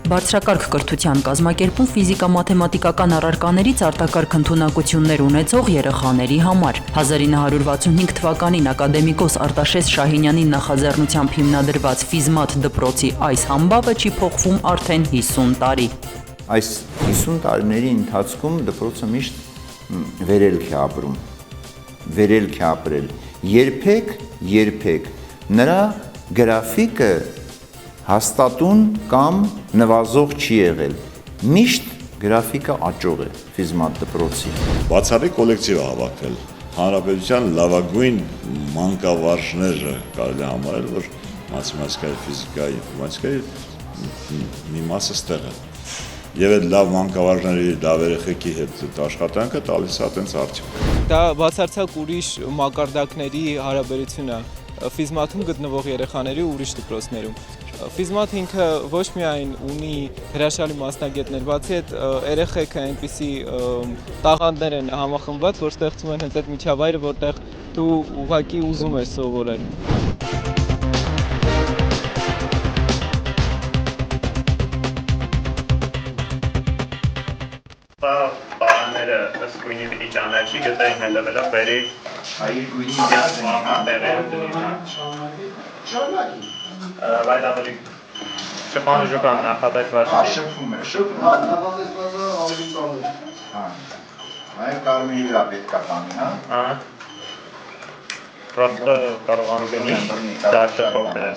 Բարձրակարգ կրթության կազմակերպում ֆիզիկա-մաթեմատիկական առարկաներից արտակարգ ընդունակություններ ունեցող երեխաների համար։ 1965 թվականին ակադեմիկոս Արտաշես Շահինյանի նախաձեռնությամբ հիմնադրված ֆիզմաթ դպրոցի այս համբավը չի փոխվում արդեն 50 տարի։ Այս 50 տարիների ընթացքում դպրոցը միշտ վերելք է ապրում, վերելք է ապրել։ Երբեք նրա գրաֆիկը հաստատուն կամ նվազող չի եղել, միշտ գրաֆիկը աճող է ֆիզմաթ դպրոցի։ Բացառիկ կոլեկտիվ է հավաքվել, հանրապետության լավագույն մանկավարժները կարելի է համարել, որ մաթեմատիկայի, ֆիզիկայի, ինֆորմատիկայի մի մասը ստեղ է։ Եվ այդ լավ մանկավարժների, լավ երեխեքի հետ աշխատանքը տալիս է այդպես արդյունք։ Դա բացարձակ ուրիշ մակարդակների հարաբերություն է ֆիզմաթում գտնվող երեխաների ու ուրիշ դպրոցներում։ Ֆիզմաթ ինքը ոչ միայն ունի հրաշալի մասնագետներ, բացի այդ երեխեքը այնպիսի տաղանդներ են համախմբված, որ ստեղծում են հենց այդ միջավայրը, որտեղ դու ուղղակի ուզում ես սովորել։ Պարանները ըստ գույնի պիտի ճանաչի, գտային հելավելա բերի հայր գույնի վայդ ավելի շպանը ժուկան նախատայքված Շփում է, նախատեսվածը ավելի ծանր։ Այլ կարմիրի վրա պետք է կանի, հա։ Պրոստը կարող անգնի դաշտը փոքր է։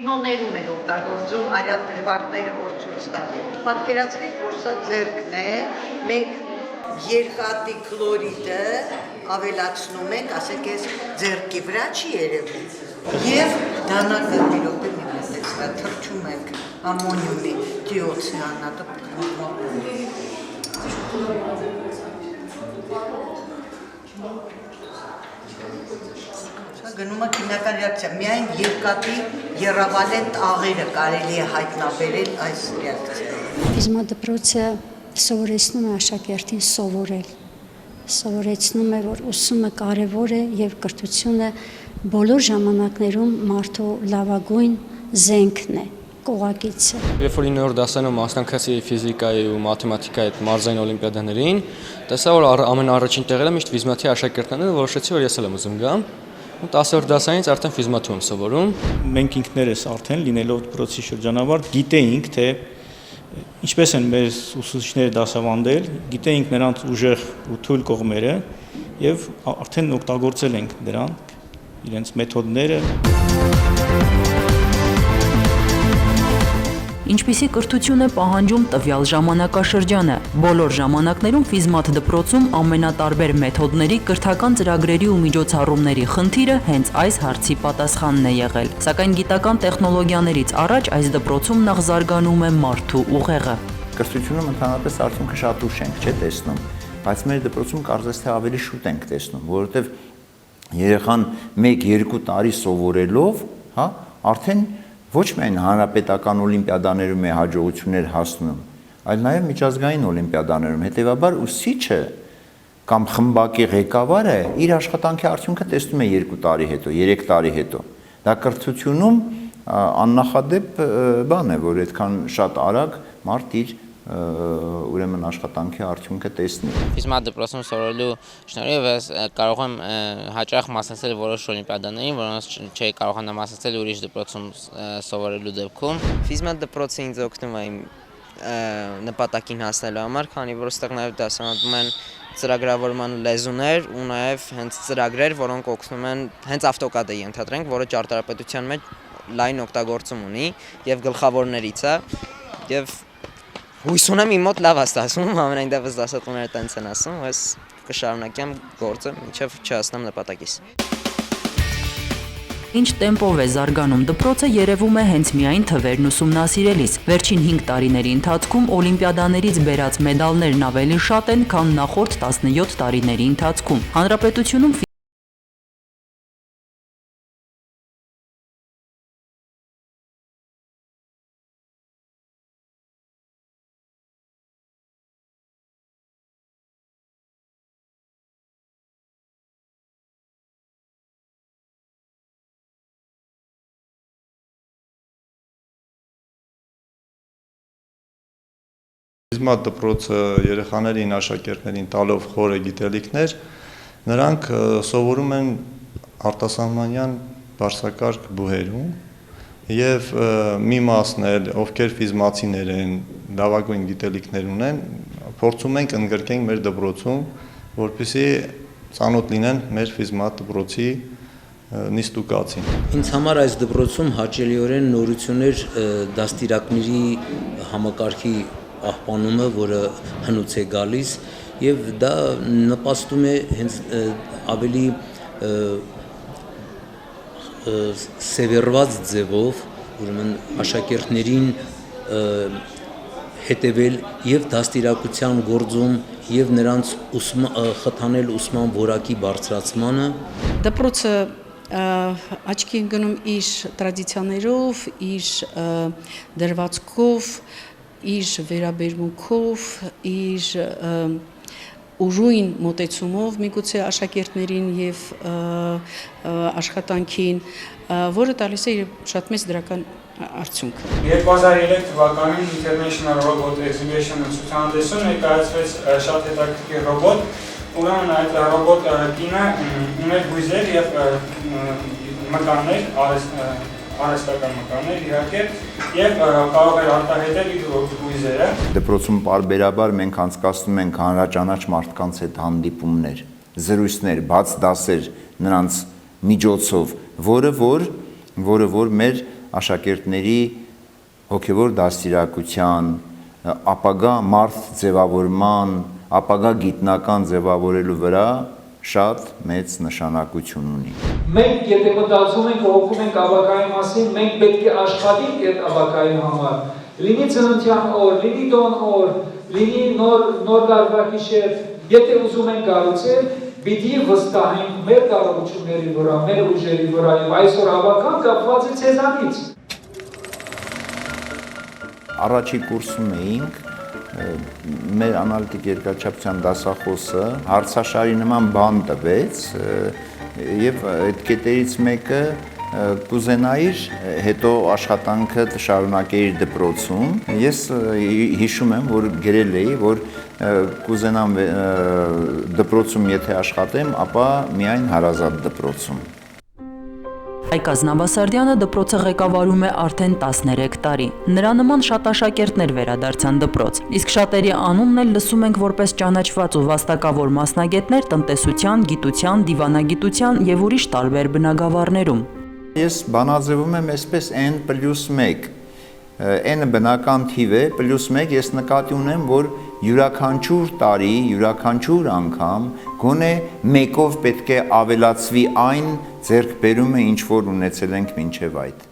Կինոներում էր օգտագործում այլատ դրվագները որ ցույց տան։ Պատկերացրեք, որ սա ձեռքն է, մենք երկաթի քլորիդը ավելացնում ենք, ասեք այս ձեռքի վրա չի երևում։ Եվ դանակը մի րոպե մտածեցրա թրջում ենք ամոնիումի դիօքսիանատը։ Գնում է քիմիական ռեակցիա, միայն երկաթի եռավալենտ աղերը կարելի է հայտնաբերել այս ռեակցիայում։ Ֆիզմաթ դպրոցը սովորեցնում է աշակերտին սովորել, սովորեցնում է, որ ուսումը կարևոր է եւ կրթությունը բոլոր ժամանակներում մարդու լավագույն զենքն է, կողակիցը։ Երբ որ 9-րդ դասարանում մասնակցեցի ֆիզիկայի ու մաթեմատիկայի այդ մարզային օլիմպիադաներին, տեսա, որ ամենաառաջին տեղերը միշտ ֆիզմաթի աշակերտներն են, որոշեցի, որ ես էլ եմ ուզում գամ։ 10-րդ դասարից արդեն ֆիզմաթում եմ սովորում։ Մենք ինքներս արդեն լինելով դպրոցի շրջանավարտ գիտեինք, թե ինչպես են մեր ուսուցիչները դասավանդել, գիտեինք նրանց ուժեղ ու թույլ կողմերը եւ արդեն օգտագործել ենք դրանք, իրենց մեթոդները։ Ինչպիսի կրթություն է պահանջում տվյալ ժամանակաշրջանը։ Բոլոր ժամանակներում ֆիզմաթ դպրոցում ամենատարբեր մեթոդների, կրթական ծրագրերի ու միջոցառումների խնդիրը հենց այս հարցի պատասխանն է եղել։ Սակայն գիտական տեխնոլոգիաներից առաջ այս դպրոցում նախ զարգանում է մարդու ուղեղը։ Կրթությունում ընդհանրապես արդյունքը շատ ուշ ենք չէ տեսնում, բայց մեր դպրոցում կարծես թե ավելի շուտ ենք տեսնում, որովհետև երեխան 1-2 տարի սովորելով, հա, արդեն ոչ միայն հանրապետական օլիմպիադաներում է հաջողություններ հասնում, այլ նաև միջազգային օլիմպիադաներում, հետևաբար ուսուցիչը կամ խմբակի ղեկավարը իր աշխատանքի արդյունքը տեսնում է 2 տարի հետո, 3 տարի հետո։ Դա կրթությունում աննախադեպ բան է, որ այդքան շատ արագ մարդ իր ուրեմն աշխատանքի արդյունքը տեսնի։ Ֆիզմաթ դպրոցում սովորելու շնորհիվ ես կարող եմ հաճախ մասնակցել որոշ օլիմպիադաներին, որոնց չէի կարողանա մասնակցել ուրիշ դպրոցում սովորելու դեպքում։ Ֆիզմաթ դպրոցը ինձ օգնում է իմ նպատակին հասնելու համար, քանի որ այստեղ նաև դասավանդում են ծրագրավորման լեզուներ ու նաև հենց ծրագրեր, որոնք օգնում են հենց ավտոկադը ենթադրենք, որը ճարտարապետության մեջ լայն օգտագործում ունի եւ գլխավորներից է եւ հույս ունեմ իմ մոտ լավ է ստացվում, ամենայն դեպս դասատուները տենց են ասում, ես կշարունակեմ գործը, մինչև չհասնեմ նպատակիս։ Ինչ տեմպով է զարգանում դպրոցը երևում է հենց միայն թվերն ուսումնասիրելիս։ Վերջին 5 տարիների ընթացքում օլիմպիադաներից բերած մեդալներն ավելի շատ են, քան նախորդ 17 տարիների ընթացքում։ Հանրապետությունում Ֆիզմատ դպրոցը երեխաներին, աշակերտներին տալով խորը գիտելիքներ, նրանք սովորում են արտասահմանյան բարձրակարգ բուհերում եւ մի մասն էլ, ովքեր ֆիզմացիներ են, լավագույն գիտելիքներ ունեն, փորձում ենք ընդգրկենք մեր դպրոցում, որպեսզի ծանոթ լինեն մեր ֆիզմատ դպրոցի նիստուկացին։ Ինձ համար այս դպրոցում հաճելիորեն նորություններ դաստիարակների համակարգի պահպանումը, որը հնուց է գալիս, եւ դա նպաստում է հենց ավելի սևեռված ձևով, ուրեմն աշակերտներին հետևել եւ դաստիարակության գործում եւ նրանց խթանել ուսման որակի բարձրացմանը։ Դպրոցը աչքի ընկնում իր տրադիցիաներով, իր դրվածքով, իր վերաբերմունքով, իր ուժույն մոտեցումով միգուցե աշակերտներին եւ աշխատանքին, որը տալիս է շատ մեծ դրական արդյունք։ 2003 թվականին International Robot Exhibition ցուցահանդեսում ներկայացվեց շատ հետաքրքիր ռոբոտ, ուրեմն այդ ռոբոտ կինը ուներ բույզեր եւ մկաններ, արհեստական մկաններ իհարկե, եւ կարող էր արտահայտել իր բույզերը։ Դպրոցում պարբերաբար մենք անցկացնում ենք հանրաճանաչ մարդկանց հետ հանդիպումներ, զրույցներ, բաց դասեր նրանց միջոցով, որը որ մեր աշակերտների հոգևոր դաստիարակության, ապագա մարդ ձևավորման, ապագա գիտնական ձևավորելու վրա շատ մեծ նշանակություն ունի։ Մենք եթե մտածում ենք, հոգում ենք ապագայի մասին, մենք պետք է աշխատենք այդ ապագայի համար։ Լինի ծննդյան օր, լինի տոն օր, լինի նոր տարվա գիշեր, եթե ուզում ենք կառուցել, պիտի վստահենք մեր կարողությունների վրա, մեր ուժերի վրա, եւ այսօր հավաքան կապված է ցեզանից։ Առաջի կուրսում էինք, մեր անալիտիկ երկրաչափության դասախոսը հարցաշարի նման բան տվեց եւ այդ կետերից մեկը կուզենայիր հետո աշխատանքը շարունակեիր դպրոցում։ Ես հիշում եմ, որ գրել էի, որ կուզենամ դպրոցում եթե աշխատեմ, ապա միայն հարազատ դպրոցում։ Հայկ Ազնավասարդյանը դպրոցը ղեկավարում է արդեն 13 տարի։ Նրա նման շատ աշակերտներ վերադարձան դպրոց, իսկ շատերի անունն էլ լսում ենք որպես ճանաչված ու վաստակավոր մասնագետներ տնտեսության, գիտության, դիվանագիտության եւ ուրիշ տարբեր բնագավառներում։ Ես բանաձևում եմ այսպես n+1, n-ը բնական թիվ է, +1 ես նկատի ունեմ, որ յուրաքանչյուր տարի, յուրաքանչյուր անգամ գոնե մեկով պետք է ավելացվի այն ձեռքբերումը, ինչ որ ունեցել ենք մինչև այդ։